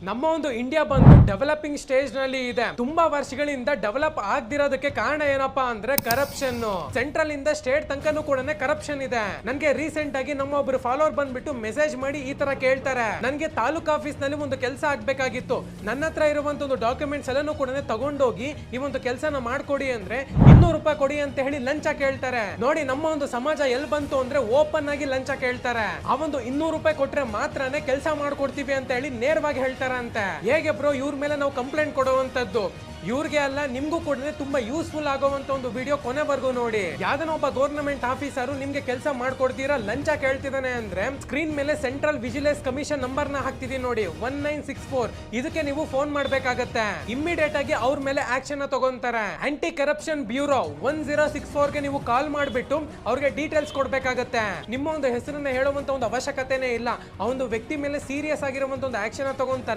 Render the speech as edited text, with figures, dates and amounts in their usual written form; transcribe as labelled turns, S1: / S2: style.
S1: ನಮ್ಮ ಒಂದು ಇಂಡಿಯಾ ಬಂದು ಡೆವಲಪಿಂಗ್ ಸ್ಟೇಜ್ ನಲ್ಲಿ ಇದೆ. ತುಂಬಾ ವರ್ಷಗಳಿಂದ ಡೆವಲಪ್ ಆಗದಿರೋದಕ್ಕೆ ಕಾರಣ ಏನಪ್ಪಾ ಅಂದ್ರೆ ಕರಪ್ಷನ್. ಸೆಂಟ್ರಲ್ ಇಂದ ಸ್ಟೇಟ್ ತನಕನೂ ಕೂಡ ಕರಪ್ಷನ್ ಇದೆ. ನನ್ಗೆ ರೀಸೆಂಟ್ ಆಗಿ ನಮ್ಮ ಒಬ್ರು ಫಾಲೋವರ್ ಬಂದ್ಬಿಟ್ಟು ಮೆಸೇಜ್ ಮಾಡಿ ಈ ತರ ಕೇಳ್ತಾರೆ, ನನ್ಗೆ ತಾಲೂಕ್ ಆಫೀಸ್ ನಲ್ಲಿ ಒಂದು ಕೆಲಸ ಆಗ್ಬೇಕಾಗಿತ್ತು, ನನ್ನ ಹತ್ರ ಇರುವಂತ ಒಂದು ಡಾಕ್ಯುಮೆಂಟ್ಸ್ ಎಲ್ಲಾನು ಕೂಡ ತಗೊಂಡೋಗಿ ಈ ಒಂದು ಕೆಲಸನ ಮಾಡ್ಕೊಡಿ ಅಂದ್ರೆ 200 ರೂಪಾಯಿ ಕೊಡಿ ಅಂತ ಹೇಳಿ ಲಂಚ ಕೇಳ್ತಾರೆ. ನೋಡಿ ನಮ್ಮ ಒಂದು ಸಮಾಜ ಎಲ್ಲಿ ಬಂತು ಅಂದ್ರೆ ಓಪನ್ ಆಗಿ ಲಂಚ ಕೇಳ್ತಾರೆ. ಆ ಒಂದು 200 ರೂಪಾಯಿ ಕೊಟ್ರೆ ಮಾತ್ರನೇ ಕೆಲಸ ಮಾಡ್ಕೊಡ್ತೀವಿ ಅಂತ ಹೇಳಿ ನೇರವಾಗಿ ಹೇಳ್ತಾರಂತೆ. ಹೇಗೆ ಬ್ರೋ ಇವ್ರ ಮೇಲೆ ನಾವು ಕಂಪ್ಲೇಂಟ್ ಕೊಡುವಂತದ್ದು? ಇವ್ರಿಗೆ ಅಲ್ಲ, ನಿಮ್ಗೂ ಕೂಡ ತುಂಬಾ ಯೂಸ್ಫುಲ್ ಆಗುವಂತ ಒಂದು ವಿಡಿಯೋ ಕೊನೆವರೆಗೂ ನೋಡಿ. ಯಾವ್ದನ್ನ ಒಬ್ಬ ಗವರ್ನಮೆಂಟ್ ಆಫೀಸರು ನಿಮ್ಗೆ ಕೆಲಸ ಮಾಡ್ಕೊಡ್ತೀರಾ ಲಂಚ ಕೇಳ್ತಿದ್ದಾನೆ ಅಂದ್ರೆ ಸ್ಕ್ರೀನ್ ಮೇಲೆ ಸೆಂಟ್ರಲ್ ವಿಜಿಲೆನ್ಸ್ ಕಮಿಷನ್ ನಂಬರ್ ನ ಹಾಕ್ತಿದೀನಿ ನೋಡಿ, 1964. ಇದಕ್ಕೆ ನೀವು ಫೋನ್ ಮಾಡ್ಬೇಕಾಗತ್ತೆ. ಇಮಿಡಿಯೇಟ್ ಆಗಿ ಅವ್ರ ಮೇಲೆ ಆಕ್ಷನ್ ತಗೊಂತಾರೆ. ಆಂಟಿ ಕರಪ್ಷನ್ ಬ್ಯೂರೋ 1064 ಗೆ ನೀವು ಕಾಲ್ ಮಾಡ್ಬಿಟ್ಟು ಅವ್ರಿಗೆ ಡೀಟೇಲ್ಸ್ ಕೊಡ್ಬೇಕಾಗತ್ತೆ. ನಿಮ್ಮ ಒಂದು ಹೆಸರನ್ನ ಹೇಳುವಂತ ಒಂದು ಅವಶ್ಯಕತೆನೇ ಇಲ್ಲ. ಆ ಒಂದು ವ್ಯಕ್ತಿ ಮೇಲೆ ಸೀರಿಯಸ್ ಆಗಿರುವಂತ ಒಂದು ಆಕ್ಷನ್ ತಗೊಂತಾರೆ.